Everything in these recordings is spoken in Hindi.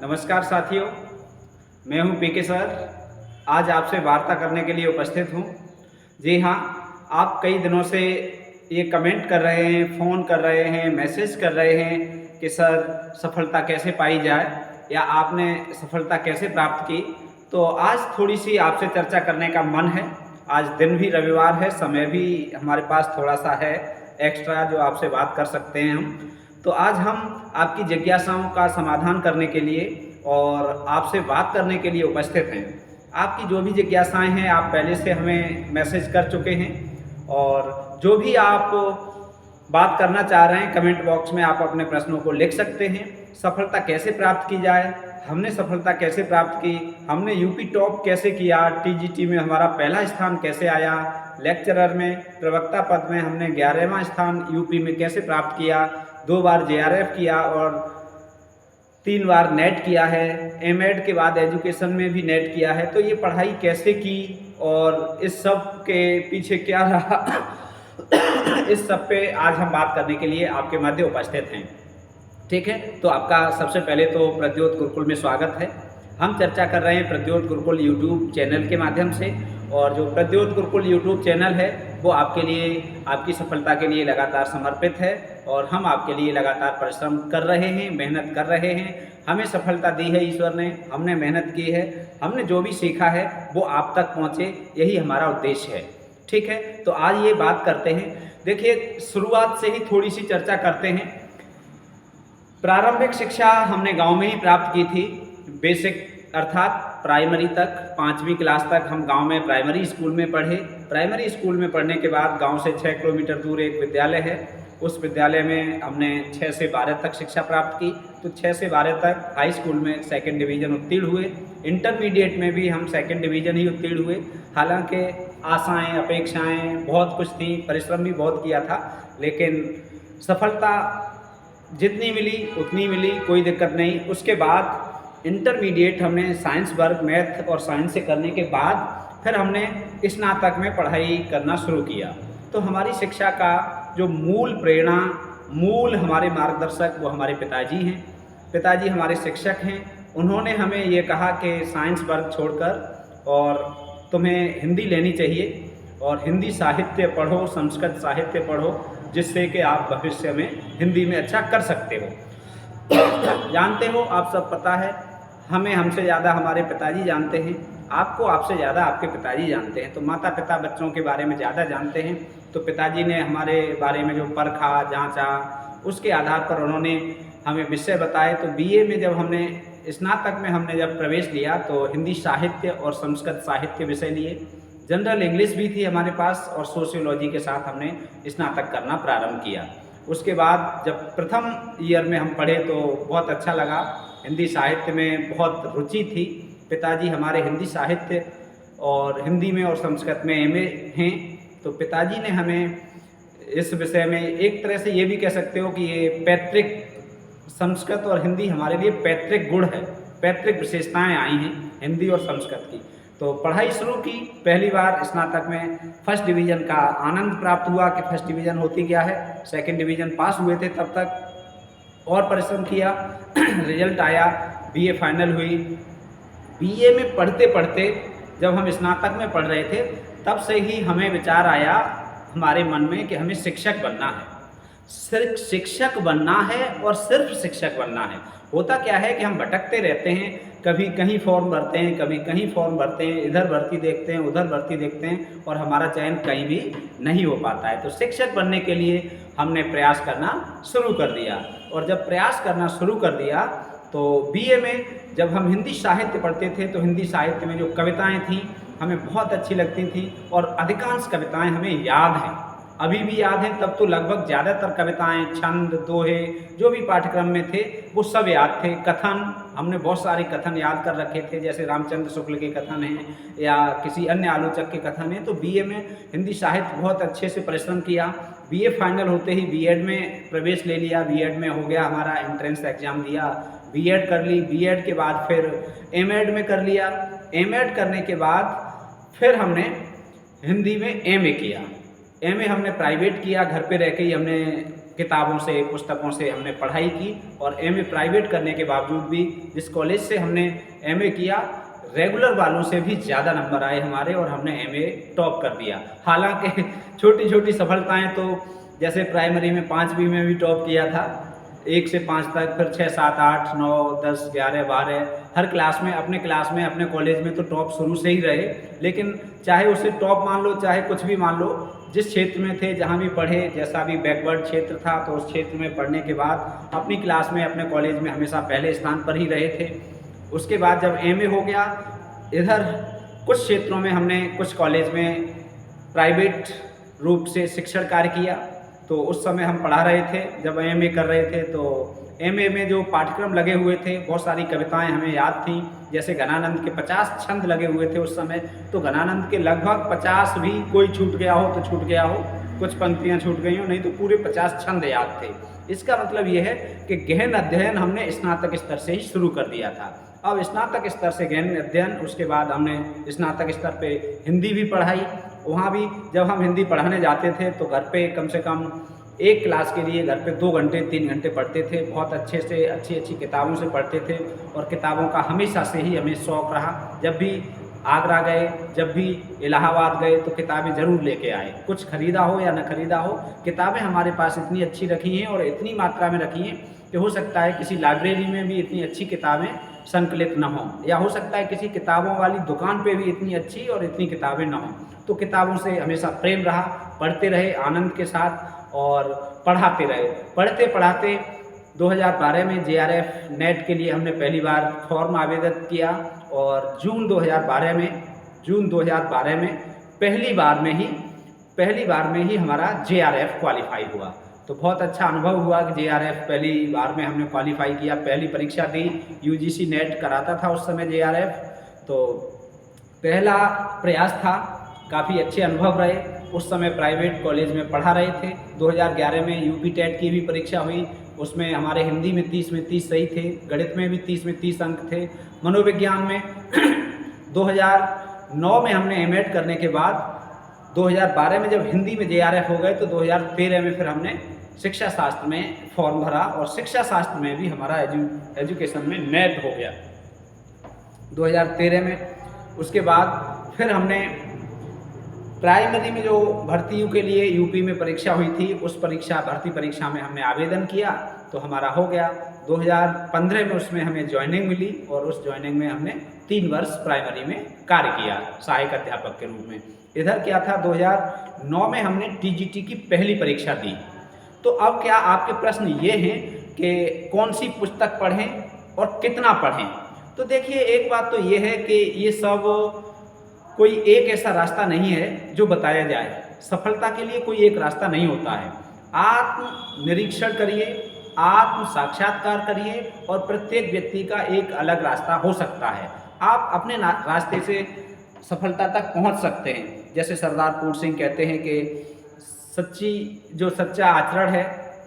नमस्कार साथियों, मैं हूं पीके सर। आज आपसे वार्ता करने के लिए उपस्थित हूं। जी हाँ, आप कई दिनों से ये कमेंट कर रहे हैं, फ़ोन कर रहे हैं, मैसेज कर रहे हैं कि सर सफलता कैसे पाई जाए या आपने सफलता कैसे प्राप्त की। तो आज थोड़ी-सी आपसे चर्चा करने का मन है। आज दिन भी रविवार है, समय भी हमारे पास थोड़ा-सा है एक्स्ट्रा जो आपसे बात कर सकते हैं हम। तो आज हम आपकी जिज्ञासाओं का समाधान करने के लिए और आपसे बात करने के लिए उपस्थित हैं। आपकी जो भी जिज्ञासाएँ हैं, आप पहले से हमें मैसेज कर चुके हैं और जो भी आप बात करना चाह रहे हैं, कमेंट बॉक्स में आप अपने प्रश्नों को लिख सकते हैं। सफलता कैसे प्राप्त की जाए, हमने सफलता कैसे प्राप्त की, हमने यूपी टॉप कैसे किया, टीजीटी में हमारा पहला स्थान कैसे आया, लेक्चरर में प्रवक्ता पद में हमने 11वां स्थान यूपी में कैसे प्राप्त किया, 2 बार जेआरएफ किया और 3 बार नेट किया है, एमएड के बाद एजुकेशन में भी नेट किया है। तो ये पढ़ाई कैसे की और इस सब के पीछे क्या रहा इस सब पे आज हम बात करने के लिए आपके मध्य उपस्थित हैं। ठीक है, तो आपका सबसे पहले तो प्रद्योत गुरुकुल में स्वागत है। हम चर्चा कर रहे हैं प्रद्योत गुरुकुल यूट्यूब चैनल के माध्यम से, और जो प्रद्योत गुरुकुल यूट्यूब चैनल है वो आपके लिए, आपकी सफलता के लिए लगातार समर्पित है और हम आपके लिए लगातार परिश्रम कर रहे हैं, मेहनत कर रहे हैं। हमें सफलता दी है ईश्वर ने, हमने मेहनत की है, हमने जो भी सीखा है वो आप तक पहुँचे, यही हमारा उद्देश्य है। ठीक है, तो आज ये बात करते हैं। देखिए, शुरुआत से ही थोड़ी सी चर्चा करते हैं। प्रारंभिक शिक्षा हमने गांव में ही प्राप्त की थी। बेसिक अर्थात प्राइमरी तक, 5वीं क्लास तक हम गांव में प्राइमरी स्कूल में पढ़े। प्राइमरी स्कूल में पढ़ने के बाद गांव से 6 किलोमीटर दूर एक विद्यालय है, उस विद्यालय में हमने 6 से 12 तक शिक्षा प्राप्त की। तो 6 से 12 तक हाई स्कूल में 2nd डिवीज़न उत्तीर्ण हुए। इंटरमीडिएट में भी हम 2nd डिवीज़न ही उत्तीर्ण हुए। हालांकि आशाएं, अपेक्षाएं बहुत कुछ थी, परिश्रम भी बहुत किया था, लेकिन सफलता जितनी मिली उतनी मिली, कोई दिक्कत नहीं। उसके बाद इंटरमीडिएट हमने साइंस वर्ग, मैथ और साइंस से करने के बाद फिर हमने स्नातक में पढ़ाई करना शुरू किया। तो हमारी शिक्षा का जो मूल प्रेरणा, मूल हमारे मार्गदर्शक वो हमारे पिताजी हैं। पिताजी हमारे शिक्षक हैं। उन्होंने हमें ये कहा कि साइंस वर्ग छोड़कर और तुम्हें हिंदी लेनी चाहिए और हिंदी साहित्य पढ़ो, संस्कृत साहित्य पढ़ो, जिससे कि आप भविष्य में हिंदी में अच्छा कर सकते हो। जानते हो, आप सब पता है, हमें हमसे ज़्यादा हमारे पिताजी जानते हैं, आपको आपसे ज़्यादा आपके पिताजी जानते हैं। तो माता पिता बच्चों के बारे में ज़्यादा जानते हैं। तो पिताजी ने हमारे बारे में जो परखा, जांचा, उसके आधार पर उन्होंने हमें विषय बताए। तो बीए में जब हमने, स्नातक में हमने जब प्रवेश लिया तो हिंदी साहित्य और संस्कृत साहित्य विषय लिए। जनरल इंग्लिश भी थी हमारे पास और सोशियोलॉजी के साथ हमने स्नातक करना प्रारंभ किया। उसके बाद जब प्रथम ईयर में हम पढ़े तो बहुत अच्छा लगा, हिंदी साहित्य में बहुत रुचि थी। पिताजी हमारे हिंदी साहित्य और हिंदी में और संस्कृत में एमए हैं। तो पिताजी ने हमें इस विषय में, एक तरह से ये भी कह सकते हो कि ये पैतृक, संस्कृत और हिंदी हमारे लिए पैतृक गुण है, पैतृक विशेषताएं आई हैं हिंदी और संस्कृत की। तो पढ़ाई शुरू की। पहली बार स्नातक में फर्स्ट डिवीज़न का आनंद प्राप्त हुआ कि फर्स्ट डिवीज़न होती क्या है। 2nd डिवीज़न पास हुए थे तब तक, और परिश्रम किया। रिजल्ट आया, बीए फाइनल हुई। बीए में पढ़ते पढ़ते जब हम स्नातक में पढ़ रहे थे तब से ही हमें विचार आया हमारे मन में कि हमें शिक्षक बनना है। सिर्फ शिक्षक बनना है और सिर्फ शिक्षक बनना है। होता क्या है कि हम भटकते रहते हैं, कभी कहीं फॉर्म भरते हैं, कभी कहीं फॉर्म भरते हैं, इधर भर्ती देखते हैं, उधर भर्ती देखते हैं और हमारा चयन कहीं भी नहीं हो पाता है। तो शिक्षक बनने के लिए हमने प्रयास करना शुरू कर दिया, और जब प्रयास करना शुरू कर दिया तो बीए में जब हम हिंदी साहित्य पढ़ते थे तो हिंदी साहित्य में जो कविताएँ थीं हमें बहुत अच्छी लगती थी और अधिकांश कविताएँ हमें याद हैं, अभी भी याद हैं। तब तो लगभग ज़्यादातर कविताएं, छंद, दोहे जो भी पाठ्यक्रम में थे वो सब याद थे। कथन, हमने बहुत सारे कथन याद कर रखे थे, जैसे रामचंद्र शुक्ल के कथन हैं या किसी अन्य आलोचक के कथन हैं। तो बीए में हिंदी साहित्य बहुत अच्छे से परिश्रम किया। बीए फाइनल होते ही बीएड में प्रवेश ले लिया। बीएड में हो गया हमारा, एंट्रेंस एग्ज़ाम दिया, बीएड कर ली। बीएड के बाद फिर एमएड में कर लिया। एमएड करने के बाद फिर हमने हिंदी में एमए किया। एमए हमने प्राइवेट किया, घर पे रह के ही हमने किताबों से, पुस्तकों से हमने पढ़ाई की और एमए प्राइवेट करने के बावजूद भी जिस कॉलेज से हमने एमए किया, रेगुलर वालों से भी ज़्यादा नंबर आए हमारे और हमने एमए टॉप कर दिया। हालांकि छोटी छोटी सफलताएं, तो जैसे प्राइमरी में 5वीं में भी टॉप किया था 1 से 5 तक, फिर 6, 7, 8, 9, 10, 11, 12 हर क्लास में, अपने कॉलेज में तो टॉप शुरू से ही रहे। लेकिन चाहे उसे टॉप मान लो, चाहे कुछ भी मान लो, जिस क्षेत्र में थे, जहाँ भी पढ़े, जैसा भी बैकवर्ड क्षेत्र था, तो उस क्षेत्र में पढ़ने के बाद अपनी क्लास में, अपने कॉलेज में हमेशा पहले स्थान पर ही रहे थे। उसके बाद जब एमए हो गया, इधर कुछ क्षेत्रों में हमने कुछ कॉलेज में प्राइवेट रूप से शिक्षण कार्य किया। तो उस समय हम पढ़ा रहे थे, जब एमए कर रहे थे, तो एमए में जो पाठ्यक्रम लगे हुए थे, बहुत सारी कविताएं हमें याद थीं। जैसे घनानंद के 50 छंद लगे हुए थे उस समय, तो घनानंद के लगभग 50 भी, कोई छूट गया हो तो छूट गया हो, कुछ पंक्तियां छूट गई हो, नहीं तो पूरे 50 छंद याद थे। इसका मतलब ये है कि गहन अध्ययन हमने स्नातक स्तर से ही शुरू कर दिया था। अब स्नातक स्तर से गहन अध्ययन, उसके बाद हमने स्नातक स्तर पे हिंदी भी पढ़ाई। वहाँ भी जब हम हिंदी पढ़ाने जाते थे तो घर पे कम से कम एक क्लास के लिए घर पे 2 घंटे 3 घंटे पढ़ते थे। बहुत अच्छे से अच्छी किताबों से पढ़ते थे और किताबों का हमेशा से ही हमें शौक़ रहा। जब भी आगरा गए, जब भी इलाहाबाद गए, तो किताबें ज़रूर लेके आए। कुछ ख़रीदा हो या न ख़रीदा हो, किताबें हमारे पास इतनी अच्छी रखी हैं और इतनी मात्रा में रखी हैं कि हो सकता है किसी लाइब्रेरी में भी इतनी अच्छी किताबें संकलित न हों, या हो सकता है किसी किताबों वाली दुकान पे भी इतनी अच्छी और इतनी किताबें न हों। तो किताबों से हमेशा प्रेम रहा, पढ़ते रहे आनंद के साथ और पढ़ाते रहे। पढ़ते पढ़ाते 2012 में जेआरएफ नेट के लिए हमने पहली बार फॉर्म आवेदन किया और जून 2012 में पहली बार में ही हमारा जेआरएफ क्वालिफाई हुआ। तो बहुत अच्छा अनुभव हुआ कि जेआरएफ पहली बार में हमने क्वालिफाई किया। पहली परीक्षा दी, यूजीसी नेट कराता था उस समय जेआरएफ, तो पहला प्रयास था। काफ़ी अच्छे अनुभव रहे। उस समय प्राइवेट कॉलेज में पढ़ा रहे थे। 2011 में यूपी टेट की भी परीक्षा हुई, उसमें हमारे हिंदी में 30 में 30 सही थे, गणित में भी 30 में 30 अंक थे। मनोविज्ञान में 2009 में हमने एमएड करने के बाद 2012 में जब हिंदी में जेआरएफ हो गए, तो 2013 में फिर हमने शिक्षा शास्त्र में फॉर्म भरा और शिक्षा शास्त्र में भी हमारा एजुकेशन में नेट हो गया 2013 में। उसके बाद फिर हमने प्राइमरी में जो भर्तियों के लिए यूपी में परीक्षा हुई थी, उस भर्ती परीक्षा में हमने आवेदन किया तो हमारा हो गया। 2015 में उसमें हमें ज्वाइनिंग मिली और उस ज्वाइनिंग में हमने 3 वर्ष प्राइमरी में कार्य किया सहायक अध्यापक के रूप में। इधर क्या था, 2009 में हमने टीजीटी की पहली परीक्षा दी। तो अब क्या आपके प्रश्न ये हैं कि कौन सी पुस्तक पढ़ें और कितना पढ़ें। तो देखिए, एक बात तो ये है कि ये सब कोई एक ऐसा रास्ता नहीं है जो बताया जाए। सफलता के लिए कोई एक रास्ता नहीं होता है। आत्म निरीक्षण करिए, आत्म साक्षात्कार करिए और प्रत्येक व्यक्ति का एक अलग रास्ता हो सकता है। आप अपने रास्ते से सफलता तक पहुंच सकते हैं। जैसे सरदार पूर्ण सिंह कहते हैं कि सच्चा आचरण है,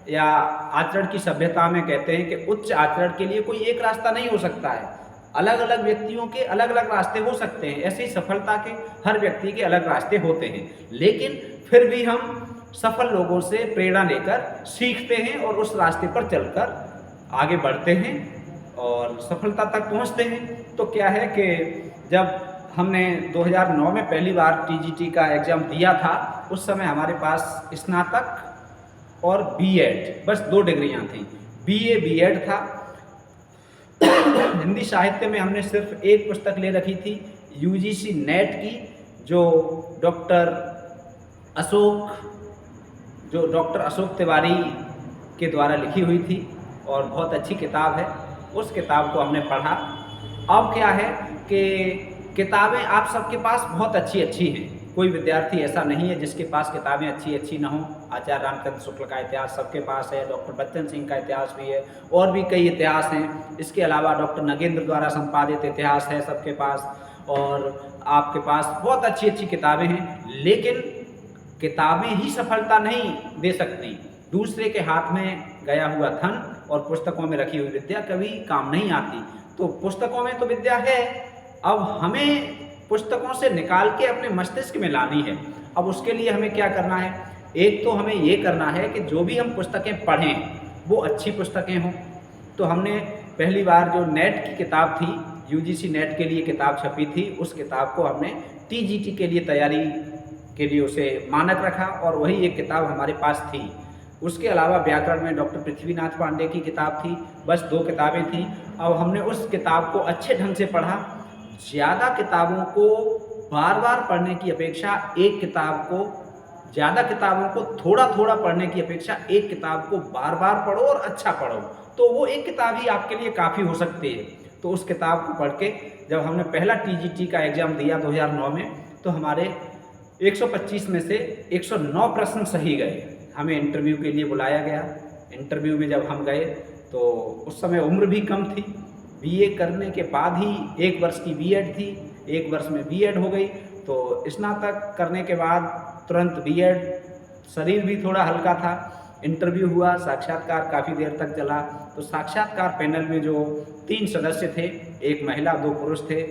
या आचरण की सभ्यता में कहते हैं कि उच्च आचरण के लिए कोई एक रास्ता नहीं हो सकता है। अलग अलग व्यक्तियों के अलग अलग रास्ते हो सकते हैं। ऐसे ही सफलता के हर व्यक्ति के अलग रास्ते होते हैं, लेकिन फिर भी हम सफल लोगों से प्रेरणा लेकर सीखते हैं और उस रास्ते पर चलकर आगे बढ़ते हैं और सफलता तक पहुंचते हैं। तो क्या है कि जब हमने 2009 में पहली बार टीजीटी का एग्ज़ाम दिया था, उस समय हमारे पास स्नातक और बीएड बस 2 डिग्रियां थीं। बीए बीएड था। हिंदी साहित्य में हमने सिर्फ एक पुस्तक ले रखी थी यूजीसी नेट की, जो डॉक्टर अशोक तिवारी के द्वारा लिखी हुई थी और बहुत अच्छी किताब है। उस किताब को हमने पढ़ा। अब क्या है कि किताबें आप सबके पास बहुत अच्छी हैं। कोई विद्यार्थी ऐसा नहीं है जिसके पास किताबें अच्छी ना हों। आचार्य रामचंद्र शुक्ल का इतिहास सबके पास है, डॉक्टर बच्चन सिंह का इतिहास भी है, और भी कई इतिहास हैं। इसके अलावा डॉक्टर नगेंद्र द्वारा संपादित इतिहास है सबके पास, और आपके पास बहुत अच्छी किताबें हैं। लेकिन किताबें ही सफलता नहीं दे सकती। दूसरे के हाथ में गया हुआ धन और पुस्तकों में रखी हुई विद्या कभी काम नहीं आती। तो पुस्तकों में तो विद्या है, अब हमें पुस्तकों से निकाल के अपने मस्तिष्क में लानी है। अब उसके लिए हमें क्या करना है एक तो हमें ये करना है कि जो भी हम पुस्तकें पढ़ें वो अच्छी पुस्तकें हों। तो हमने पहली बार जो नेट की किताब थी, यूजीसी नेट के लिए किताब छपी थी, उस किताब को हमने टीजीटी के लिए तैयारी के लिए उसे मानक रखा और वही एक किताब हमारे पास थी। उसके अलावा व्याकरण में डॉक्टर पृथ्वीनाथ पांडे की किताब थी, बस 2 किताबें थीं। अब हमने उस किताब को अच्छे ढंग से पढ़ा। ज़्यादा किताबों को बार-बार पढ़ने की अपेक्षा एक किताब को ज़्यादा किताबों को थोड़ा-थोड़ा पढ़ने की अपेक्षा एक किताब को बार-बार पढ़ो और अच्छा पढ़ो, तो वो एक किताब ही आपके लिए काफ़ी हो सकती है। तो उस किताब को पढ़ के जब हमने पहला टीजीटी का एग्ज़ाम दिया 2009 में, तो हमारे 125 में से 109 प्रश्न सही गए। हमें इंटरव्यू के लिए बुलाया गया। इंटरव्यू में जब हम गए तो उस समय उम्र भी कम थी। बीए करने के बाद ही 1 वर्ष की बीएड थी, 1 वर्ष में बीएड हो गई, तो स्नातक करने के बाद तुरंत बीएड, शरीर भी थोड़ा हल्का था। इंटरव्यू हुआ, साक्षात्कार काफ़ी देर तक चला। तो साक्षात्कार पैनल में जो 3 सदस्य थे, 1 महिला 2 पुरुष थे।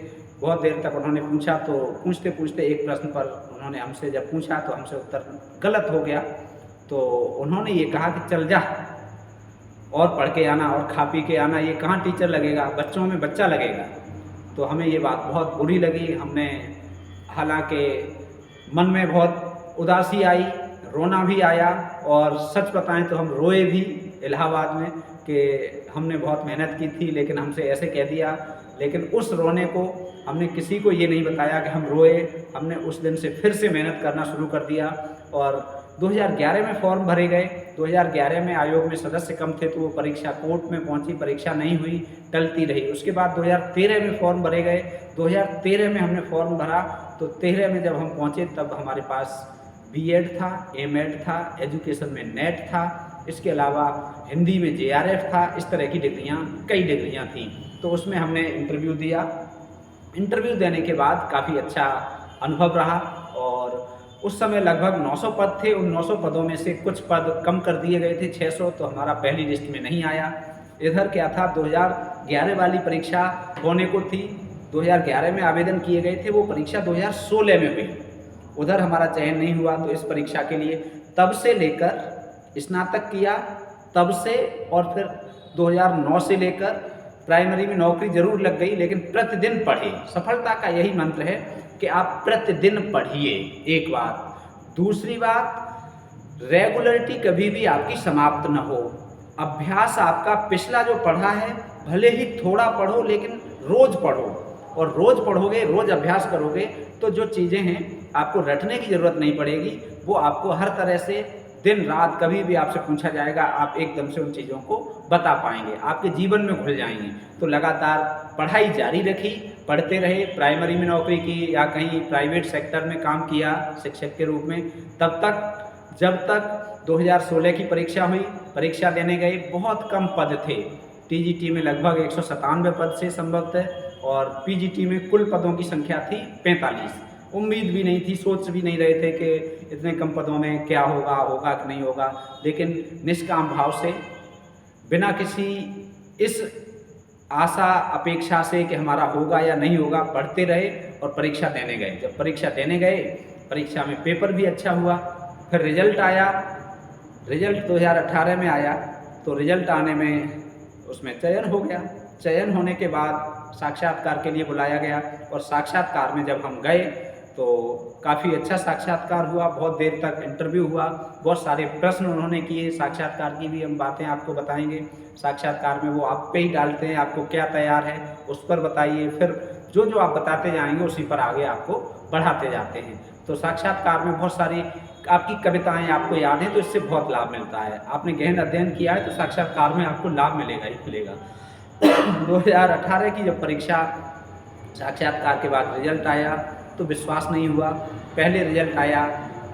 बहुत देर तक उन्होंने पूछा, तो पूछते-पूछते एक प्रश्न पर उन्होंने हमसे जब पूछा तो हमसे उत्तर गलत हो गया। तो उन्होंने ये कहा कि चल जा और पढ़ के आना और खा पी के आना, ये कहाँ टीचर लगेगा, बच्चों में बच्चा लगेगा। तो हमें ये बात बहुत बुरी लगी। हमने हालांकि मन में बहुत उदासी आई, रोना भी आया और सच बताएं तो हम रोए भी इलाहाबाद में कि हमने बहुत मेहनत की थी लेकिन हमसे ऐसे कह दिया। लेकिन उस रोने को हमने किसी को ये नहीं बताया कि हम रोए। हमने उस दिन से फिर से मेहनत करना शुरू कर दिया और 2011 में फॉर्म भरे गए। 2011 में आयोग में सदस्य कम थे तो वो परीक्षा कोर्ट में पहुंची, परीक्षा नहीं हुई, टलती रही। उसके बाद 2013 में फॉर्म भरे गए। 2013 में हमने फॉर्म भरा तो 13 में जब हम पहुंचे तब हमारे पास बीएड था, एमएड था, एजुकेशन में नेट था, इसके अलावा हिंदी में जेआरएफ था। इस तरह की डिग्रियाँ, कई डिग्रियाँ थीं। तो उसमें हमने इंटरव्यू दिया। इंटरव्यू देने के बाद काफ़ी अच्छा अनुभव रहा और उस समय लगभग 900 पद थे। उन 900 पदों में से कुछ पद कम कर दिए गए थे, 600, तो हमारा पहली लिस्ट में नहीं आया। इधर क्या था, 2011 वाली परीक्षा होने को थी। 2011 में आवेदन किए गए थे, वो परीक्षा 2016 में हुई। उधर हमारा चयन नहीं हुआ। तो इस परीक्षा के लिए तब से लेकर स्नातक किया, तब से और फिर 2009 से लेकर प्राइमरी में नौकरी जरूर लग गई लेकिन प्रतिदिन पढ़े। सफलता का यही मंत्र है कि आप प्रतिदिन पढ़िए, एक बात। दूसरी बात, रेगुलरिटी कभी भी आपकी समाप्त न हो। अभ्यास आपका पिछला जो पढ़ा है, भले ही थोड़ा पढ़ो लेकिन रोज पढ़ो, और रोज पढ़ोगे, रोज अभ्यास करोगे तो जो चीज़ें हैं आपको रटने की ज़रूरत नहीं पड़ेगी, वो आपको हर तरह से दिन रात कभी भी आपसे पूछा जाएगा, आप एकदम से उन चीज़ों को बता पाएंगे, आपके जीवन में घुल जाएंगी। तो लगातार पढ़ाई जारी रखी, पढ़ते रहे, प्राइमरी में नौकरी की या कहीं प्राइवेट सेक्टर में काम किया शिक्षक के रूप में, तब तक जब तक 2016 की परीक्षा हुई। परीक्षा देने गए, बहुत कम पद थे। टीजीटी में लगभग 197 पद से संभवतः और पीजीटी में कुल पदों की संख्या थी 45। उम्मीद भी नहीं थी, सोच भी नहीं रहे थे कि इतने कम पदों में क्या होगा, होगा कि नहीं होगा। लेकिन निष्काम भाव से, बिना किसी इस आशा अपेक्षा से कि हमारा होगा या नहीं होगा, पढ़ते रहे और परीक्षा देने गए। जब परीक्षा देने गए, परीक्षा में पेपर भी अच्छा हुआ। फिर रिजल्ट आया। रिजल्ट 2018 में आया तो रिजल्ट आने में उसमें चयन हो गया। चयन होने के बाद साक्षात्कार के लिए बुलाया गया और साक्षात्कार में जब हम गए तो काफ़ी अच्छा साक्षात्कार हुआ। बहुत देर तक इंटरव्यू हुआ, बहुत सारे प्रश्न उन्होंने किए। साक्षात्कार की भी हम बातें आपको बताएंगे। साक्षात्कार में वो आप पे ही डालते हैं, आपको क्या तैयार है उस पर बताइए। फिर जो जो आप बताते जाएंगे उसी पर आगे आपको बढ़ाते जाते हैं। तो साक्षात्कार में बहुत सारी आपकी कविताएं आपको याद हैं तो इससे बहुत लाभ मिलता है। आपने गहन अध्ययन किया है तो साक्षात्कार में आपको लाभ मिलेगा ही मिलेगा। 2018 की जब परीक्षा साक्षात्कार के बाद रिजल्ट आया तो विश्वास नहीं हुआ। पहले रिजल्ट आया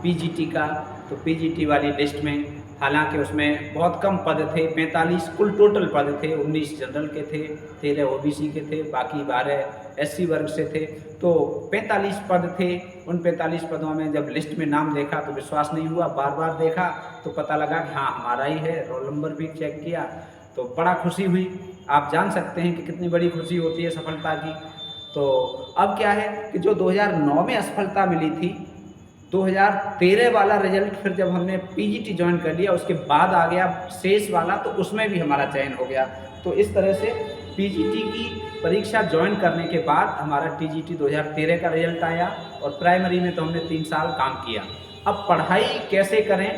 पीजीटी का, तो पीजीटी वाली लिस्ट में हालांकि उसमें बहुत कम पद थे, 45 कुल टोटल पद थे। 19 जनरल के थे, 13 ओबीसी के थे, बाकी 12 एससी वर्ग से थे। तो 45 पद थे। उन 45 पदों में जब लिस्ट में नाम देखा तो विश्वास नहीं हुआ। बार बार देखा तो पता लगा कि हाँ हमारा ही है। रोल नंबर भी चेक किया तो बड़ा खुशी हुई। आप जान सकते हैं कि कितनी बड़ी खुशी होती है सफलता की। तो अब क्या है कि जो 2009 में असफलता मिली थी 2013 वाला रिजल्ट फिर जब हमने पीजीटी ज्वाइन कर लिया उसके बाद आ गया शेष वाला, तो उसमें भी हमारा चयन हो गया। तो इस तरह से पीजीटी की परीक्षा ज्वाइन करने के बाद हमारा टीजीटी 2013 का रिजल्ट आया और प्राइमरी में तो हमने 3 साल काम किया। अब पढ़ाई कैसे करें,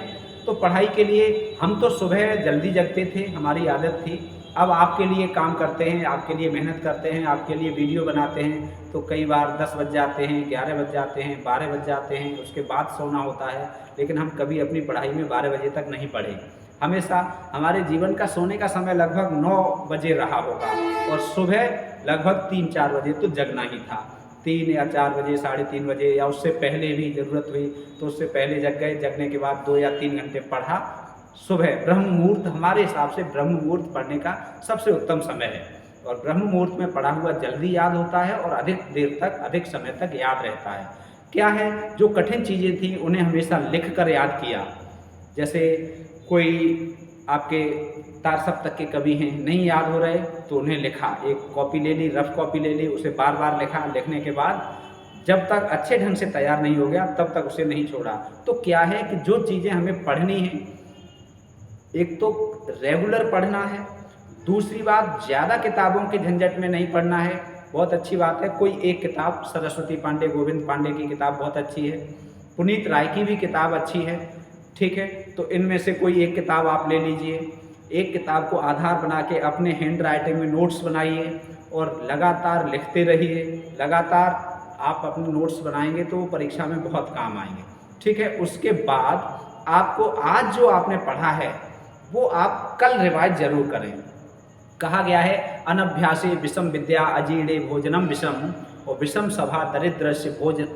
तो पढ़ाई के लिए हम तो सुबह जल्दी जगते थे, हमारी आदत थी। अब आपके लिए काम करते हैं, आपके लिए मेहनत करते हैं, आपके लिए वीडियो बनाते हैं, तो कई बार 10 बज जाते हैं, 11 बज जाते हैं, 12 बज जाते हैं, उसके बाद सोना होता है। लेकिन हम कभी अपनी पढ़ाई में 12 बजे तक नहीं पढ़े। हमेशा हमारे जीवन का सोने का समय लगभग 9 बजे रहा होगा और सुबह लगभग 3-4 बजे तो जगना ही था। 3 या 4 बजे, 3:30 बजे या उससे पहले भी ज़रूरत हुई तो उससे पहले जग गए। जगने के बाद 2 या 3 घंटे पढ़ा। सुबह ब्रह्म मुहूर्त, हमारे हिसाब से ब्रह्म मुहूर्त पढ़ने का सबसे उत्तम समय है और ब्रह्म मुहूर्त में पढ़ा हुआ जल्दी याद होता है और अधिक देर तक, अधिक समय तक याद रहता है। क्या है, जो कठिन चीज़ें थी उन्हें हमेशा लिख कर याद किया। जैसे कोई आपके तार सप्तक के कवि हैं, नहीं याद हो रहे तो उन्हें लिखा, एक कॉपी ले ली, रफ कॉपी ले ली, उसे बार बार लिखा। लिखने के बाद जब तक अच्छे ढंग से तैयार नहीं हो गया तब तक उसे नहीं छोड़ा। तो क्या है कि जो चीज़ें हमें पढ़नी है, एक तो रेगुलर पढ़ना है, दूसरी बात ज़्यादा किताबों के झंझट में नहीं पढ़ना है। बहुत अच्छी बात है, कोई एक किताब, सरस्वती पांडे, गोविंद पांडे की किताब बहुत अच्छी है, पुनीत राय की भी किताब अच्छी है, ठीक है। तो इनमें से कोई एक किताब आप ले लीजिए। एक किताब को आधार बना के अपने हैंड राइटिंग में नोट्स बनाइए और लगातार लिखते रहिए। लगातार आप अपने नोट्स बनाएंगे तो परीक्षा में बहुत काम आएंगे, ठीक है। उसके बाद आपको आज जो आपने पढ़ा है वो आप कल रिवाइज जरूर करें। कहा गया है, अनभ्यासे विषम विद्या अजीर्णे भोजनम विषम, और विषम सभा दरिद्रस्य भोजन,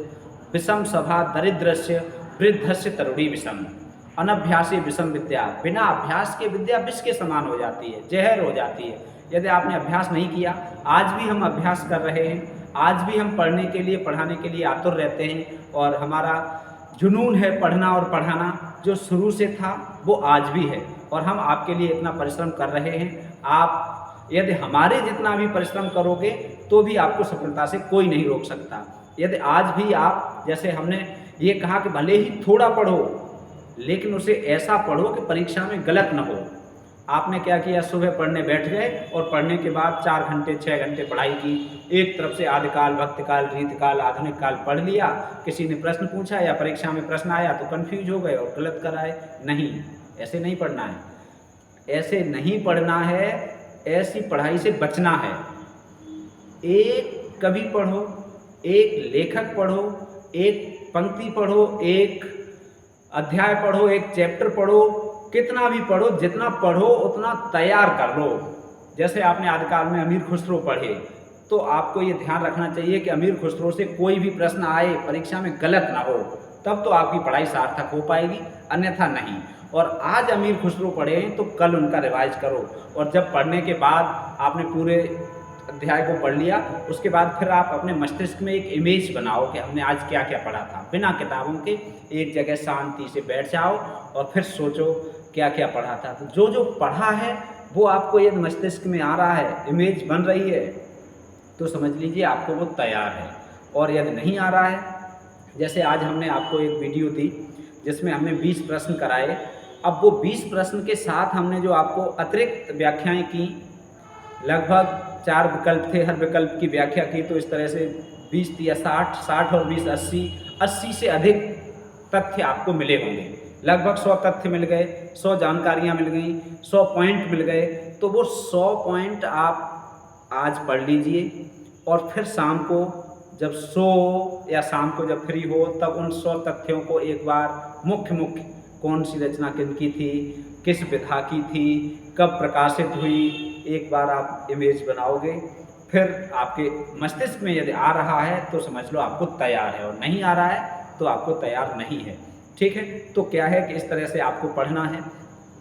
विषम सभा दरिद्रस्य वृद्धस्य तरुणी विषम। अनभ्यासे विषम विद्या, बिना अभ्यास के विद्या विष के समान हो जाती है, जहर हो जाती है। यदि आपने अभ्यास नहीं किया, आज भी हम अभ्यास कर रहे हैं, आज भी हम पढ़ने के लिए, पढ़ाने के लिए आतुर रहते हैं और हमारा जुनून है पढ़ना और पढ़ाना, जो शुरू से था वो आज भी है और हम आपके लिए इतना परिश्रम कर रहे हैं। आप यदि हमारे जितना भी परिश्रम करोगे तो भी आपको सफलता से कोई नहीं रोक सकता। यदि आज भी आप, जैसे हमने ये कहा कि भले ही थोड़ा पढ़ो लेकिन उसे ऐसा पढ़ो कि परीक्षा में गलत न हो। आपने क्या किया, सुबह पढ़ने बैठ गए और पढ़ने के बाद 4 घंटे 6 घंटे पढ़ाई की। एक तरफ से आदिकाल, भक्तकाल, रीतकाल, आधुनिक काल पढ़ लिया। किसी ने प्रश्न पूछा या परीक्षा में प्रश्न आया तो कंफ्यूज हो गए और गलत कराए। नहीं, ऐसे नहीं पढ़ना है, ऐसे नहीं पढ़ना है, ऐसी पढ़ाई से बचना है। एक कवि पढ़ो, एक लेखक पढ़ो, एक पंक्ति पढ़ो, एक अध्याय पढ़ो, एक चैप्टर पढ़ो, कितना भी पढ़ो, जितना पढ़ो उतना तैयार कर लो। जैसे आपने आदिकाल में अमीर खुसरो पढ़े तो आपको ये ध्यान रखना चाहिए कि अमीर खुसरो से कोई भी प्रश्न आए परीक्षा में गलत ना हो, तब तो आपकी पढ़ाई सार्थक हो पाएगी, अन्यथा नहीं। और आज अमीर खुसरो पढ़े हैं तो कल उनका रिवाइज करो और जब पढ़ने के बाद आपने पूरे अध्याय को पढ़ लिया, उसके बाद फिर आप अपने मस्तिष्क में एक इमेज बनाओ कि हमने आज क्या क्या पढ़ा था। बिना किताबों के एक जगह शांति से बैठ जाओ और फिर सोचो क्या क्या पढ़ा था। तो जो जो पढ़ा है वो आपको यदि मस्तिष्क में आ रहा है, इमेज बन रही है, तो समझ लीजिए आपको वो तैयार है। और यदि नहीं आ रहा है, जैसे आज हमने आपको एक वीडियो दी जिसमें हमने 20 प्रश्न कराए। अब वो 20 प्रश्न के साथ हमने जो आपको अतिरिक्त व्याख्याएं की, लगभग 4 विकल्प थे, हर विकल्प की व्याख्या की, तो इस तरह से 20 या 60 और 20 80 से अधिक तथ्य आपको मिले होंगे। लगभग 100 तथ्य मिल गए, 100 जानकारियाँ मिल गई, 100 पॉइंट मिल गए। तो वो 100 पॉइंट आप आज पढ़ लीजिए और फिर शाम को जब सो या शाम को जब फ्री हो तब उन 100 तथ्यों को एक बार मुख्य कौन सी रचना किनकी थी, किस विधा की थी, कब प्रकाशित हुई, एक बार आप इमेज बनाओगे। फिर आपके मस्तिष्क में यदि आ रहा है तो समझ लो आपको तैयार है, और नहीं आ रहा है तो आपको तैयार नहीं है, ठीक है। तो क्या है कि इस तरह से आपको पढ़ना है,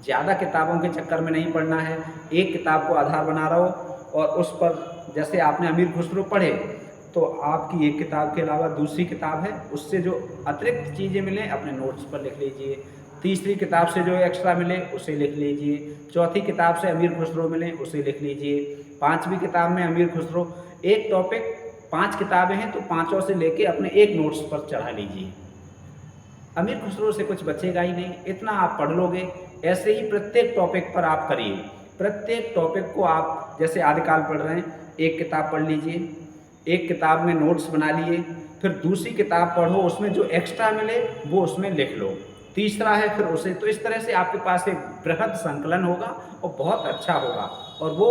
ज़्यादा किताबों के चक्कर में नहीं पढ़ना है। एक किताब को आधार बना रहो और उस पर, जैसे आपने अमीर खुसरो पढ़े तो आपकी एक किताब के अलावा दूसरी किताब है, उससे जो अतिरिक्त चीज़ें मिलें अपने नोट्स पर लिख लीजिए। तीसरी किताब से जो एक्स्ट्रा मिले उसे लिख लीजिए। चौथी किताब से अमीर खुसरो मिले उसे लिख लीजिए। 5वीं किताब में अमीर खुसरो, एक टॉपिक 5 किताबें हैं तो 5 से लेके अपने एक नोट्स पर चढ़ा लीजिए। अमीर खुसरो से कुछ बचेगा ही नहीं, इतना आप पढ़ लोगे। ऐसे ही प्रत्येक टॉपिक पर आप करिए, प्रत्येक टॉपिक को आप जैसे आदिकाल पढ़ रहे हैं, एक किताब पढ़ लीजिए, एक किताब में नोट्स बना लिए, फिर दूसरी किताब पढ़ो, उसमें जो एक्स्ट्रा मिले वो उसमें लिख लो, तीसरा है फिर उसे, तो इस तरह से आपके पास एक बृहद संकलन होगा और बहुत अच्छा होगा और वो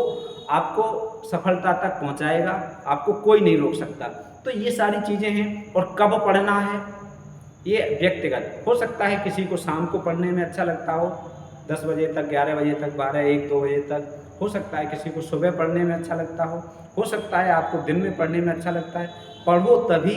आपको सफलता तक पहुंचाएगा, आपको कोई नहीं रोक सकता। तो ये सारी चीज़ें हैं। और कब पढ़ना है ये व्यक्तिगत हो सकता है, किसी को शाम को पढ़ने में अच्छा लगता हो 10 बजे तक, 11 बजे तक, 12, 1, 2 बजे तक, हो सकता है किसी को सुबह पढ़ने में अच्छा लगता हो सकता है आपको दिन में पढ़ने में अच्छा लगता है। पढ़ो तभी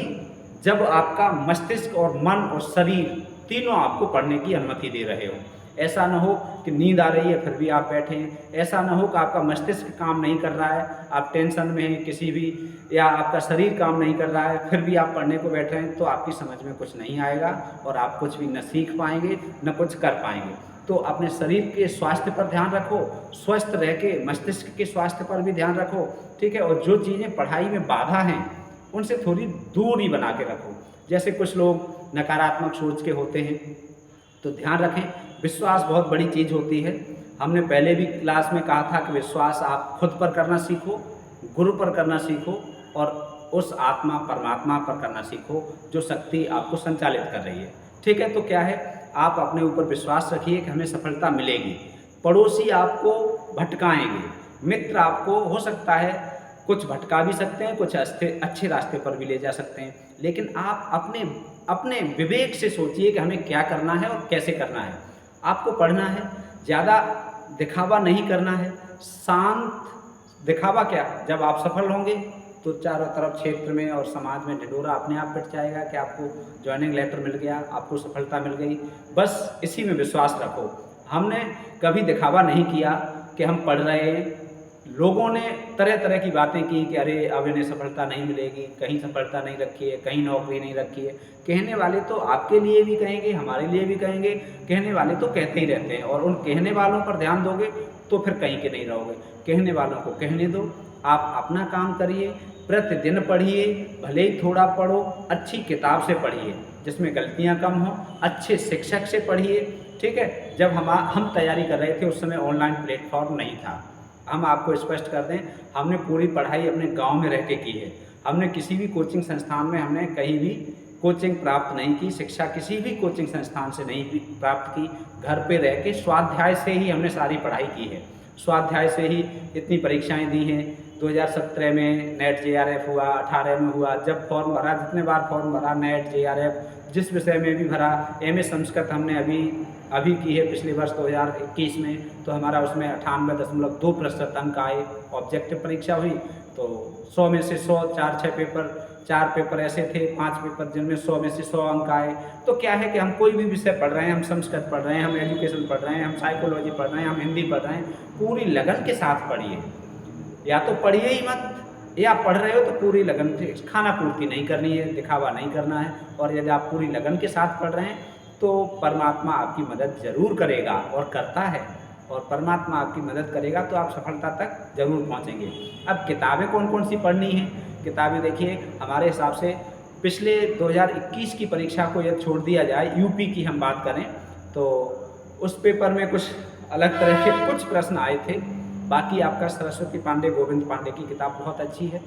जब आपका मस्तिष्क और मन और शरीर तीनों आपको पढ़ने की अनुमति दे रहे हो। ऐसा ना हो कि नींद आ रही है फिर भी आप बैठे हैं, ऐसा ना हो कि आपका मस्तिष्क काम नहीं कर रहा है, आप टेंशन में हैं किसी भी, या आपका शरीर काम नहीं कर रहा है फिर भी आप पढ़ने को बैठे हैं, तो आपकी समझ में कुछ नहीं आएगा और आप कुछ भी न सीख पाएंगे न कुछ कर पाएंगे। तो अपने शरीर के स्वास्थ्य पर ध्यान रखो, स्वस्थ रह के मस्तिष्क के स्वास्थ्य पर भी ध्यान रखो, ठीक है। और जो चीज़ें पढ़ाई में बाधा हैं उनसे थोड़ी दूरी बना के रखो। जैसे कुछ लोग नकारात्मक सोच के होते हैं, तो ध्यान रखें, विश्वास बहुत बड़ी चीज़ होती है। हमने पहले भी क्लास में कहा था कि विश्वास आप खुद पर करना सीखो, गुरु पर करना सीखो और उस आत्मा परमात्मा पर करना सीखो जो शक्ति आपको संचालित कर रही है, ठीक है। तो क्या है, आप अपने ऊपर विश्वास रखिए कि हमें सफलता मिलेगी। पड़ोसी आपको भटकाएंगे, मित्र आपको हो सकता है कुछ भटका भी सकते हैं, कुछ अच्छे रास्ते पर भी ले जा सकते हैं, लेकिन आप अपने अपने विवेक से सोचिए कि हमें क्या करना है और कैसे करना है। आपको पढ़ना है, ज़्यादा दिखावा नहीं करना है, शांत। दिखावा क्या, जब आप सफल होंगे तो चारों तरफ क्षेत्र में और समाज में ढिढोरा अपने आप पिट जाएगा कि आपको ज्वाइनिंग लेटर मिल गया, आपको सफलता मिल गई। बस इसी में विश्वास रखो। हमने कभी दिखावा नहीं किया कि हम पढ़ रहे हैं। लोगों ने तरह तरह की बातें की कि अरे अब इन्हें सफलता नहीं मिलेगी, कहीं सफलता नहीं रखी है, कहीं नौकरी नहीं रखी है। कहने वाले तो आपके लिए भी कहेंगे, हमारे लिए भी कहेंगे, कहने वाले तो कहते ही रहते हैं और उन कहने वालों पर ध्यान दोगे तो फिर कहीं के नहीं रहोगे। कहने वालों को कहने दो, आप अपना काम करिए, प्रतिदिन पढ़िए, भले ही थोड़ा पढ़ो, अच्छी किताब से पढ़िए जिसमें गलतियाँ कम हों, अच्छे शिक्षक से पढ़िए, ठीक है। जब हम तैयारी कर रहे थे उस समय ऑनलाइन प्लेटफॉर्म नहीं था। हम आपको स्पष्ट कर दें, हमने पूरी पढ़ाई अपने गांव में रह के की है। हमने किसी भी कोचिंग संस्थान में हमने कहीं भी कोचिंग प्राप्त नहीं की, शिक्षा किसी भी कोचिंग संस्थान से नहीं प्राप्त की। घर पे रह के स्वाध्याय से ही हमने सारी पढ़ाई की है, स्वाध्याय से ही इतनी परीक्षाएं दी हैं। 2017 में नेट JRF हुआ, 18 में हुआ, जब फॉर्म भरा, जितने बार फॉर्म भरा, नेट JRF जिस विषय में भी भरा। MA संस्कृत हमने अभी की है पिछले वर्ष 2021 में, तो हमारा उसमें 98.2% अंक आए। ऑब्जेक्टिव परीक्षा हुई तो 100 में से 100, 4 पेपर ऐसे थे, 5 पेपर जिनमें 100 में से 100 अंक आए। तो क्या है कि हम कोई भी विषय पढ़ रहे हैं, हम संस्कृत पढ़ रहे हैं, हम एजुकेशन पढ़ रहे हैं, हम साइकोलॉजी पढ़ रहे हैं, हम हिंदी पढ़ रहे हैं, पूरी लगन के साथ पढ़िए। या तो पढ़िए ही मत, या पढ़ रहे हो तो पूरी लगन से, खाना पूर्ति नहीं करनी है, दिखावा नहीं करना है। और यदि आप पूरी लगन के साथ पढ़ रहे हैं तो परमात्मा आपकी मदद ज़रूर करेगा और करता है, और परमात्मा आपकी मदद करेगा तो आप सफलता तक ज़रूर पहुंचेंगे। अब किताबें कौन कौन सी पढ़नी हैं? किताबें देखिए, हमारे हिसाब से पिछले 2021 की परीक्षा को यदि छोड़ दिया जाए, यूपी की हम बात करें, तो उस पेपर में कुछ अलग तरह के कुछ प्रश्न आए थे। बाकी आपका सरस्वती पांडे, गोविंद पांडे की किताब बहुत अच्छी है,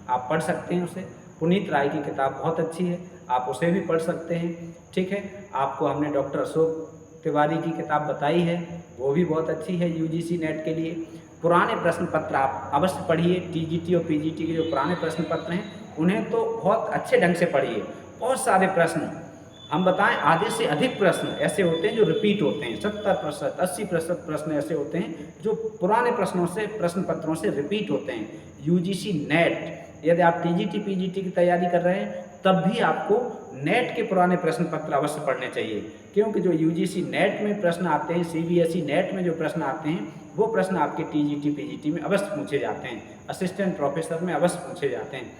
आप पढ़ सकते हैं उसे। पुनीत राय की किताब बहुत अच्छी है, आप उसे भी पढ़ सकते हैं, ठीक है। आपको हमने डॉक्टर अशोक तिवारी की किताब बताई है, वो भी बहुत अच्छी है UGC नेट के लिए। पुराने प्रश्न पत्र आप अवश्य पढ़िए, TGT और PGT के जो पुराने प्रश्न पत्र हैं उन्हें तो बहुत अच्छे ढंग से पढ़िए। बहुत सारे प्रश्न, हम बताएं आधे से अधिक प्रश्न ऐसे होते हैं जो रिपीट होते हैं, 70%, 80% प्रश्न ऐसे होते हैं जो पुराने प्रश्नों से, प्रश्न पत्रों से रिपीट होते हैं। UGC नेट, यदि आप TGT PGT की तैयारी कर रहे हैं तब भी आपको नेट के पुराने प्रश्न पत्र अवश्य पढ़ने चाहिए, क्योंकि जो UGC नेट में प्रश्न आते हैं, CBSE नेट में जो प्रश्न आते हैं, वो प्रश्न आपके TGT PGT में अवश्य पूछे जाते हैं, असिस्टेंट प्रोफेसर में अवश्य पूछे जाते हैं,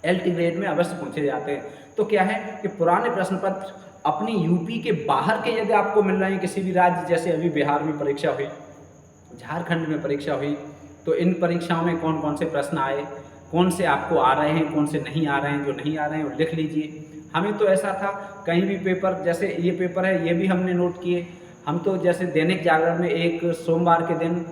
LT ग्रेड में अवश्य पूछे जाते हैं। तो क्या है कि पुराने प्रश्न पत्र अपनी यूपी के बाहर के यदि आपको मिल रहे हैं, किसी भी राज्य, जैसे अभी बिहार में परीक्षा हुई, झारखंड में परीक्षा हुई, तो इन परीक्षाओं में कौन कौन से प्रश्न आए, कौन से आपको आ रहे हैं, कौन से नहीं आ रहे हैं, जो नहीं आ रहे हैं वो लिख लीजिए। हमें तो ऐसा था कहीं भी पेपर, जैसे ये पेपर है ये भी हमने नोट किए। हम तो जैसे दैनिक जागरण में एक सोमवार के दिन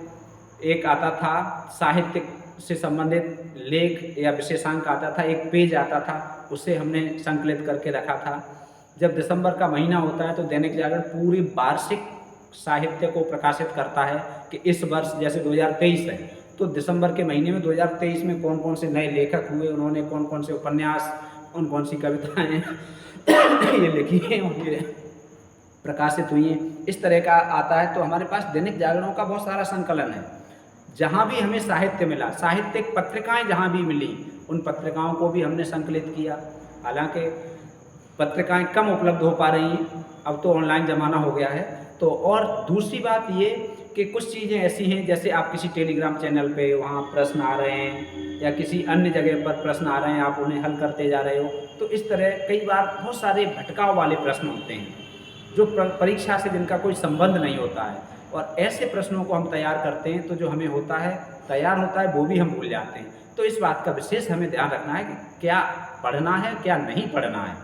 एक आता था साहित्य से संबंधित लेख या विशेषांक आता था, एक पेज आता था, उसे हमने संकलित करके रखा था। जब दिसंबर का महीना होता है तो दैनिक जागरण पूरी वार्षिक साहित्य को प्रकाशित करता है कि इस वर्ष जैसे 2023 है तो दिसंबर के महीने में 2023 में कौन कौन से नए लेखक हुए, उन्होंने कौन कौन से उपन्यास, कौन कौन सी कविताएँ ये लिखी हैं और ये प्रकाशित हुई हैं, इस तरह का आता है। तो हमारे पास दैनिक जागरणों का बहुत सारा संकलन है। जहाँ भी हमें साहित्य मिला, साहित्यिक पत्रिकाएँ जहाँ भी मिली, उन पत्रिकाओं को भी हमने संकलित किया। हालांकि पत्रिकाएँ कम उपलब्ध हो पा रही हैं, अब तो ऑनलाइन ज़माना हो गया है। तो और दूसरी बात ये कि कुछ चीज़ें ऐसी हैं, जैसे आप किसी टेलीग्राम चैनल पे वहाँ प्रश्न आ रहे हैं या किसी अन्य जगह पर प्रश्न आ रहे हैं, आप उन्हें हल करते जा रहे हो, तो इस तरह कई बार बहुत सारे भटकाव वाले प्रश्न होते हैं जो परीक्षा से जिनका कोई संबंध नहीं होता है, और ऐसे प्रश्नों को हम तैयार करते हैं तो जो हमें होता है तैयार होता है वो भी हम भूल जाते हैं। तो इस बात का विशेष हमें ध्यान रखना है कि क्या पढ़ना है क्या नहीं पढ़ना है,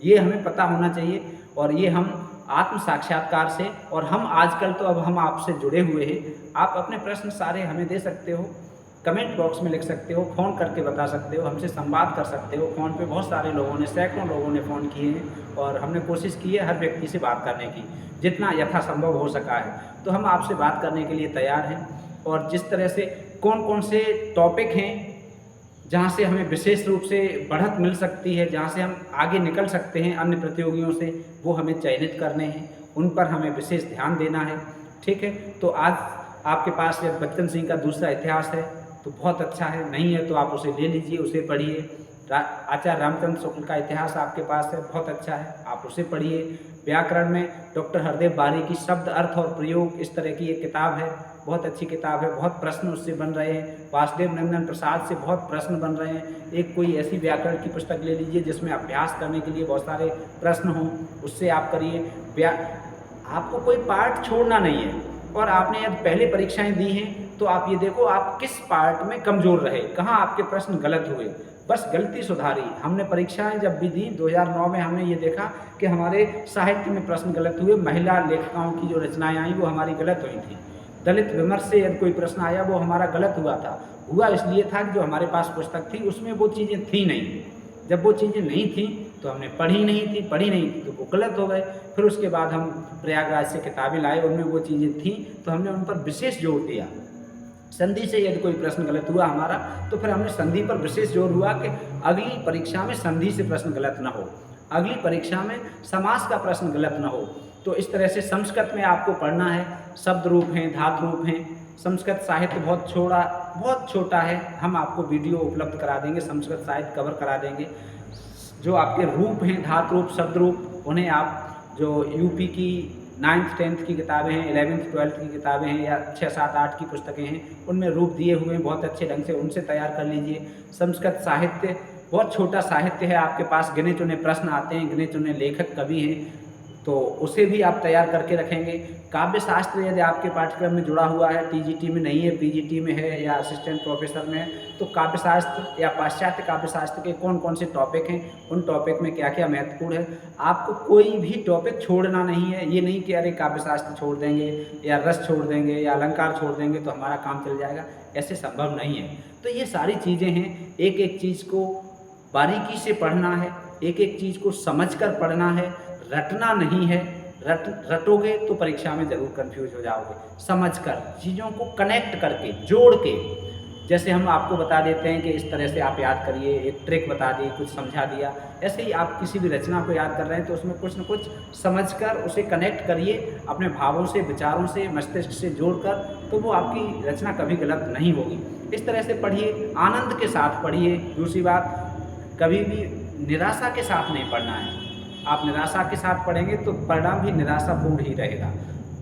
ये हमें पता होना चाहिए। और ये हम आत्म साक्षात्कार से, और हम आजकल तो अब हम आपसे जुड़े हुए हैं, आप अपने प्रश्न सारे हमें दे सकते हो, कमेंट बॉक्स में लिख सकते हो, फ़ोन करके बता सकते हो, हमसे संवाद कर सकते हो। फ़ोन पे बहुत सारे लोगों ने, सैकड़ों लोगों ने फ़ोन किए हैं और हमने कोशिश की है हर व्यक्ति से बात करने की, जितना यथासंभव हो सका है। तो हम आपसे बात करने के लिए तैयार हैं। और जिस तरह से कौन कौन से टॉपिक हैं जहाँ से हमें विशेष रूप से बढ़त मिल सकती है, जहाँ से हम आगे निकल सकते हैं अन्य प्रतियोगियों से, वो हमें चयनित करने हैं, उन पर हमें विशेष ध्यान देना है। ठीक है, तो आज आपके पास जब बच्चन सिंह का दूसरा इतिहास है तो बहुत अच्छा है, नहीं है तो आप उसे ले लीजिए, उसे पढ़िए। आचार्य रामचंद्र शुक्ल का इतिहास आपके पास है, बहुत अच्छा है, आप उसे पढ़िए। व्याकरण में डॉक्टर हरदेव बारी की शब्द अर्थ और प्रयोग, इस तरह की एक किताब है, बहुत अच्छी किताब है, बहुत प्रश्न उससे बन रहे हैं। वासुदेव नंदन प्रसाद से बहुत प्रश्न बन रहे हैं। एक कोई ऐसी व्याकरण की पुस्तक ले लीजिए जिसमें अभ्यास करने के लिए बहुत सारे प्रश्न हों, उससे आप करिए। आपको कोई पार्ट छोड़ना नहीं है, और आपने यदि पहले परीक्षाएं दी हैं तो आप ये देखो आप किस पार्ट में कमज़ोर रहे, कहाँ आपके प्रश्न गलत हुए, बस गलती सुधारी। हमने परीक्षाएं जब भी दी 2009 में हमने ये देखा कि हमारे साहित्य में प्रश्न गलत हुए, महिला लेखिकाओं की जो रचनाएं आई वो हमारी गलत हुई थी। दलित विमर्श से यदि कोई प्रश्न आया वो हमारा गलत हुआ था, हुआ इसलिए था कि जो हमारे पास पुस्तक थी उसमें वो चीज़ें थी नहीं। जब वो चीज़ें नहीं थी तो हमने पढ़ी नहीं थी तो वो गलत हो गए। फिर उसके बाद हम प्रयागराज से किताबें लाए, उनमें वो चीज़ें थी तो हमने उन पर विशेष जोर दिया। संधि से यदि कोई प्रश्न गलत हुआ हमारा तो फिर हमने संधि पर विशेष जोर हुआ कि अगली परीक्षा में संधि से प्रश्न गलत न हो, अगली परीक्षा में समास का प्रश्न गलत न हो। तो इस तरह से संस्कृत में आपको पढ़ना है, शब्द रूप हैं, धातु रूप हैं। संस्कृत साहित्य बहुत छोटा है, हम आपको वीडियो उपलब्ध करा देंगे, संस्कृत साहित्य कवर करा देंगे। जो आपके रूप हैं, धातु रूप, शब्द रूप, उन्हें आप जो यूपी की 9th 10th की किताबें हैं, 11th 12th की किताबें हैं या 6 7 8 की पुस्तकें हैं, उनमें रूप दिए हुए हैं बहुत अच्छे ढंग से, उनसे तैयार कर लीजिए। संस्कृत साहित्य बहुत छोटा साहित्य है, आपके पास गिने चुने प्रश्न आते हैं, गिने चुने लेखक कवि हैं, तो उसे भी आप तैयार करके रखेंगे। काव्य शास्त्र यदि आपके पाठ्यक्रम में जुड़ा हुआ है, टीजीटी में नहीं है, पीजीटी में है या असिस्टेंट प्रोफेसर में है, तो काव्य शास्त्र या पाश्चात्य काव्य शास्त्र के कौन कौन से टॉपिक हैं, उन टॉपिक में क्या क्या महत्वपूर्ण है, आपको कोई भी टॉपिक छोड़ना नहीं है। ये नहीं कि अरे काव्य शास्त्र छोड़ देंगे या रस छोड़ देंगे या अलंकार छोड़ देंगे तो हमारा काम चल जाएगा, ऐसे संभव नहीं है। तो ये सारी चीज़ें हैं, एक एक चीज़ को बारीकी से पढ़ना है, एक एक चीज़ को समझकर पढ़ना है, रटना नहीं है। रटोगे तो परीक्षा में ज़रूर कंफ्यूज हो जाओगे। समझकर चीज़ों को कनेक्ट करके, जोड़ के, जैसे हम आपको बता देते हैं कि इस तरह से आप याद करिए, एक ट्रिक बता दी, कुछ समझा दिया, ऐसे ही आप किसी भी रचना को याद कर रहे हैं तो उसमें कुछ न कुछ समझकर उसे कनेक्ट करिए अपने भावों से, विचारों से, मस्तिष्क से जोड़कर, तो वो आपकी रचना कभी गलत नहीं होगी। इस तरह से पढ़िए, आनंद के साथ पढ़िए। दूसरी बात, कभी भी निराशा के साथ नहीं पढ़ना है। आप निराशा के साथ पढ़ेंगे तो परिणाम भी निराशापूर्ण ही रहेगा।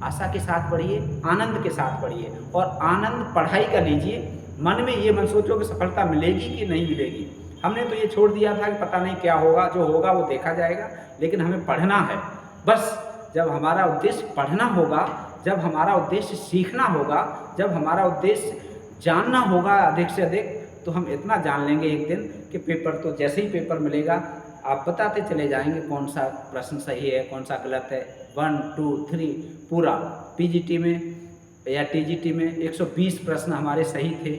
आशा के साथ पढ़िए, आनंद के साथ पढ़िए, और आनंद पढ़ाई का लीजिए। मन में ये मत सोचो कि सफलता मिलेगी कि नहीं मिलेगी। हमने तो ये छोड़ दिया था कि पता नहीं क्या होगा, जो होगा वो देखा जाएगा, लेकिन हमें पढ़ना है। बस जब हमारा उद्देश्य पढ़ना होगा, जब हमारा उद्देश्य सीखना होगा, जब हमारा उद्देश्य जानना होगा अधिक से अधिक, तो हम इतना जान लेंगे एक दिन कि पेपर तो जैसे ही पेपर मिलेगा आप बताते चले जाएंगे कौन सा प्रश्न सही है, कौन सा गलत है। 1 2 3 पूरा पीजीटी में या टीजीटी में 120 प्रश्न हमारे सही थे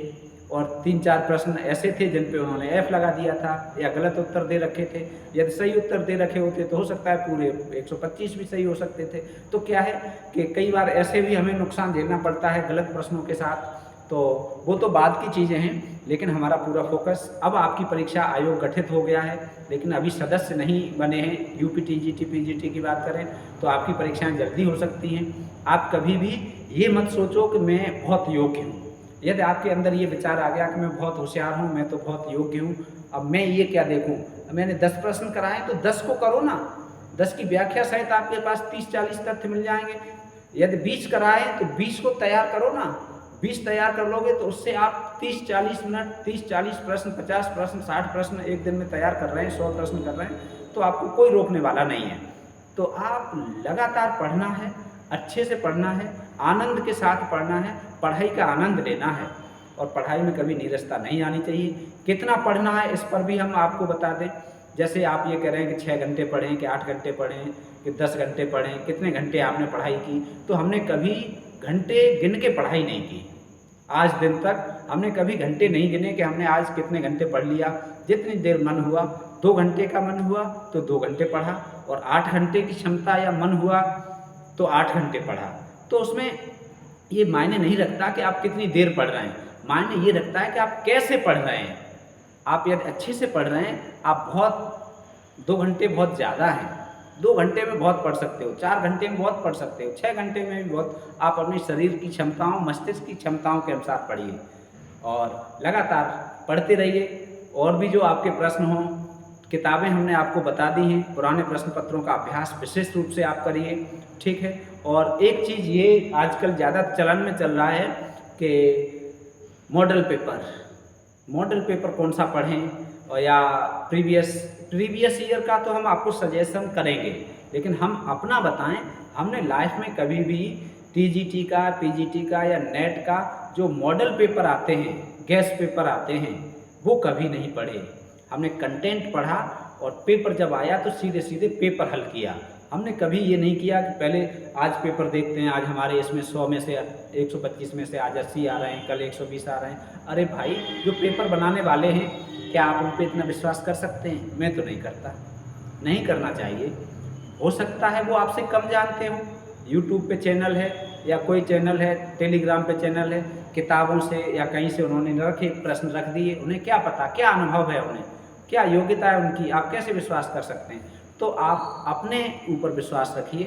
और 3-4 प्रश्न ऐसे थे जिन पे उन्होंने F लगा दिया था या गलत उत्तर दे रखे थे। यदि सही उत्तर दे रखे होते तो हो सकता है पूरे 125 भी सही हो सकते थे। तो क्या है कि कई बार ऐसे भी हमें नुकसान झेलना पड़ता है गलत प्रश्नों के साथ, तो वो तो बाद की चीज़ें हैं। लेकिन हमारा पूरा फोकस, अब आपकी परीक्षा आयोग गठित हो गया है लेकिन अभी सदस्य नहीं बने हैं। यूपी टीजीटी पीजीटी की बात करें तो आपकी परीक्षाएं जल्दी हो सकती हैं। आप कभी भी ये मत सोचो कि मैं बहुत योग्य हूँ। यदि आपके अंदर ये विचार आ गया कि मैं बहुत होशियार हूँ, मैं तो बहुत योग्य हूँ, अब मैं ये क्या देखूँ, मैंने 10 प्रश्न कराए तो 10 को करो ना, 10 की व्याख्या सहित आपके पास 30-40 तथ्य मिल जाएंगे। यदि 20 कराए तो 20 को तैयार करो ना, 20 तैयार कर लोगे तो उससे आप 30-40 मिनट 30-40 प्रश्न 50 प्रश्न 60 प्रश्न एक दिन में तैयार कर रहे हैं, 100 प्रश्न कर रहे हैं, तो आपको कोई रोकने वाला नहीं है। तो आप लगातार पढ़ना है, अच्छे से पढ़ना है, आनंद के साथ पढ़ना है, पढ़ाई का आनंद लेना है और पढ़ाई में कभी नीरसता नहीं आनी चाहिए। कितना पढ़ना है इस पर भी हम आपको बता दें। जैसे आप ये कह रहे हैं कि 6 घंटे पढ़ें कि 8 घंटे पढ़ें कि 10 घंटे पढ़ें, कितने घंटे आपने पढ़ाई की, तो हमने कभी घंटे गिन के पढ़ाई नहीं की। आज दिन तक हमने कभी घंटे नहीं गिने कि हमने आज कितने घंटे पढ़ लिया। जितनी देर मन हुआ, 2 घंटे का मन हुआ तो 2 घंटे पढ़ा, और 8 घंटे की क्षमता या मन हुआ तो 8 घंटे पढ़ा। तो उसमें ये मायने नहीं रखता कि आप कितनी देर पढ़ रहे हैं, मायने ये रखता है कि आप कैसे पढ़ रहे हैं। आप यदि अच्छे से पढ़ रहे हैं, आप बहुत 2 घंटे बहुत ज़्यादा हैं, 2 घंटे में बहुत पढ़ सकते हो, 4 घंटे में बहुत पढ़ सकते हो, 6 घंटे में भी बहुत। आप अपने शरीर की क्षमताओं, मस्तिष्क की क्षमताओं के अनुसार पढ़िए और लगातार पढ़ते रहिए। और भी जो आपके प्रश्न हों, किताबें हमने आपको बता दी हैं, पुराने प्रश्न पत्रों का अभ्यास विशेष रूप से आप करिए, ठीक है। और एक चीज़ ये आजकल ज़्यादा चलन में चल रहा है कि मॉडल पेपर कौन सा पढ़ें, और या प्रीवियस ईयर का तो हम आपको सजेशन करेंगे, लेकिन हम अपना बताएं। हमने लाइफ में कभी भी टीजीटी का, पीजीटी का या नेट का जो मॉडल पेपर आते हैं, गेस्ट पेपर आते हैं, वो कभी नहीं पढ़े। हमने कंटेंट पढ़ा और पेपर जब आया तो सीधे सीधे पेपर हल किया। हमने कभी ये नहीं किया कि पहले आज पेपर देखते हैं, आज हमारे इसमें 100 में से 125 में से आज 80 आ रहे हैं, कल 120 आ रहे हैं। अरे भाई, जो पेपर बनाने वाले हैं, क्या आप उन पर इतना विश्वास कर सकते हैं? मैं तो नहीं करता, नहीं करना चाहिए। हो सकता है वो आपसे कम जानते हो। यूट्यूब पे चैनल है या कोई चैनल है, टेलीग्राम पे चैनल है, किताबों से या कहीं से उन्होंने रखे प्रश्न रख दिए, उन्हें क्या पता, क्या अनुभव है, उन्हें क्या योग्यता है उनकी, आप कैसे विश्वास कर सकते हैं? तो आप अपने ऊपर विश्वास रखिए,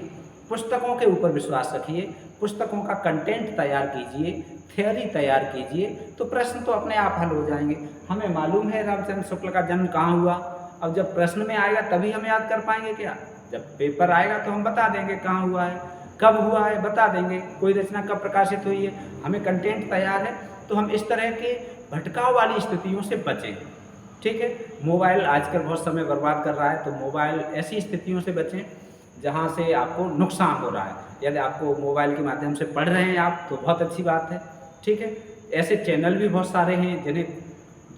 पुस्तकों के ऊपर विश्वास रखिए, पुस्तकों का कंटेंट तैयार कीजिए, थ्योरी तैयार कीजिए, तो प्रश्न तो अपने आप हल हो जाएंगे। हमें मालूम है रामचंद्र शुक्ल का जन्म कहाँ हुआ, अब जब प्रश्न में आएगा तभी हम याद कर पाएंगे क्या? जब पेपर आएगा तो हम बता देंगे कहाँ हुआ है, कब हुआ है, बता देंगे। कोई रचना कब प्रकाशित हुई है, हमें कंटेंट तैयार है। तो हम इस तरह के भटकाव वाली स्थितियों से बचें, ठीक है। मोबाइल आजकल बहुत समय बर्बाद कर रहा है, तो मोबाइल ऐसी स्थितियों से बचें जहाँ से आपको नुकसान हो रहा है। यदि आपको मोबाइल के माध्यम से पढ़ रहे हैं आप, तो बहुत अच्छी बात है, ठीक है। ऐसे चैनल भी बहुत सारे हैं जिन्हें,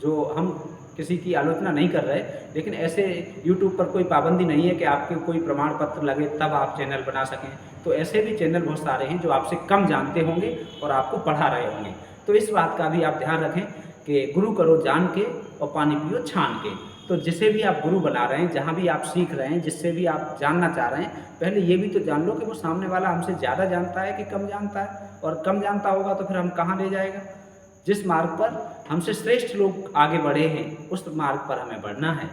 जो हम किसी की आलोचना नहीं कर रहे, लेकिन ऐसे यूट्यूब पर कोई पाबंदी नहीं है कि आपके कोई प्रमाण पत्र लगे तब आप चैनल बना सकें। तो ऐसे भी चैनल बहुत सारे हैं जो आपसे कम जानते होंगे और आपको पढ़ा रहे होंगे। तो इस बात का भी आप ध्यान रखें कि गुरु करो जान के और पानी पियो छान के। तो जिसे भी आप गुरु बना रहे हैं, जहाँ भी आप सीख रहे हैं, जिससे भी आप जानना चाह रहे हैं, पहले ये भी तो जान लो कि वो सामने वाला हमसे ज़्यादा जानता है कि कम जानता है। और कम जानता होगा तो फिर हम कहाँ ले जाएगा। जिस मार्ग पर हमसे श्रेष्ठ लोग आगे बढ़े हैं, उस मार्ग पर हमें बढ़ना है।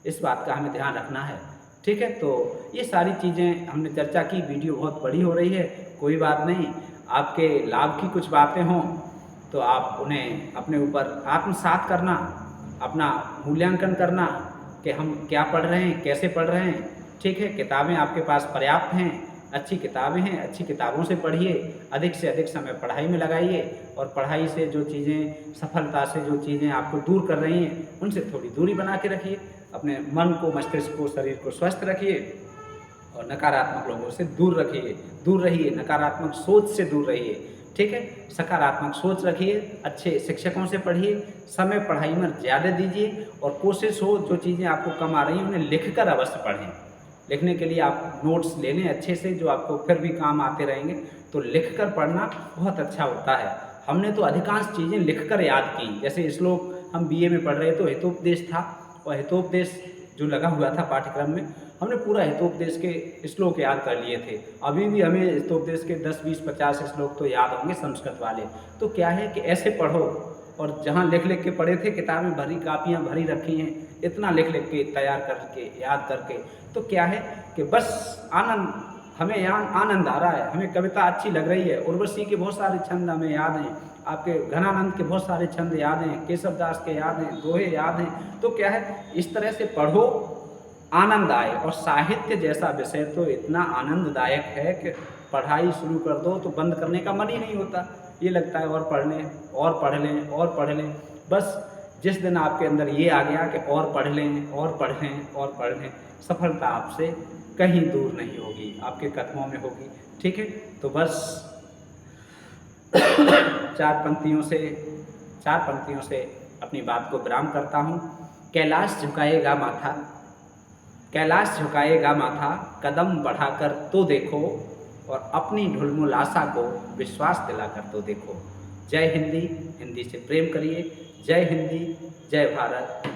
इस बात का हमें ध्यान रखना है, ठीक है। तो ये सारी चीज़ें हमने चर्चा की। वीडियो बहुत बड़ी हो रही है, कोई बात नहीं। आपके लाभ की कुछ बातें हों तो आप उन्हें अपने ऊपर आत्मसात करना, अपना मूल्यांकन करना कि हम क्या पढ़ रहे हैं, कैसे पढ़ रहे हैं, ठीक है। किताबें आपके पास पर्याप्त हैं, अच्छी किताबें हैं, अच्छी किताबों से पढ़िए, अधिक से अधिक समय पढ़ाई में लगाइए। और पढ़ाई से जो चीज़ें, सफलता से जो चीज़ें आपको दूर कर रही हैं, उनसे थोड़ी दूरी बना के रखिए। अपने मन को, मस्तिष्क को, शरीर को स्वस्थ रखिए और नकारात्मक लोगों से दूर रहिए, नकारात्मक सोच से दूर रहिए, ठीक है। सकारात्मक सोच रखिए, अच्छे शिक्षकों से पढ़िए, समय पढ़ाई में ज़्यादा दीजिए और कोशिश हो जो चीज़ें आपको कम आ रही हैं उन्हें लिख कर अवश्य पढ़ें। लिखने के लिए आप नोट्स ले लें अच्छे से, जो आपको फिर भी काम आते रहेंगे। तो लिख कर पढ़ना बहुत अच्छा होता है। हमने तो अधिकांश चीज़ें लिख कर याद की। जैसे श्लोक हम बीए में पढ़ रहे तो हितोपदेश था, और हितोपदेश जो लगा हुआ था पाठ्यक्रम में, हमने पूरा हितोपदेश के श्लोक याद कर लिए थे। अभी भी हमें हितोपदेश के 10, 20, 50 श्लोक तो याद होंगे संस्कृत वाले। तो क्या है कि ऐसे पढ़ो, और जहाँ लिख लिख के पढ़े थे, किताबें भरी, कापियाँ भरी रखी हैं, इतना लिख लिख के तैयार करके याद करके, तो क्या है कि बस आनंद, हमें यहाँ आनंद आ रहा है, हमें कविता अच्छी लग रही है। उर्वशी के बहुत सारे छंद हमें याद हैं, आपके घनानंद के बहुत सारे छंद याद हैं, केशव दास के याद हैं, दोहे याद हैं। तो क्या है, इस तरह से पढ़ो, आनंद आए। और साहित्य जैसा विषय तो इतना आनंददायक है कि पढ़ाई शुरू कर दो तो बंद करने का मन ही नहीं होता। ये लगता है और पढ़ लें और पढ़ लें और पढ़ लें। बस जिस दिन आपके अंदर ये आ गया कि और पढ़ लें और पढ़ लें और पढ़ लें, सफलता आपसे कहीं दूर नहीं होगी, आपके कदमों में होगी। ठीक है, तो बस चार पंक्तियों से अपनी बात को विराम करता हूँ। कैलाश झुकाएगा माथा, कैलाश झुकाएगा माथा, कदम बढ़ाकर तो देखो, और अपनी ढुलमुल आशा को विश्वास दिलाकर तो देखो। जय हिंदी, हिंदी से प्रेम करिए। जय हिंदी, जय भारत।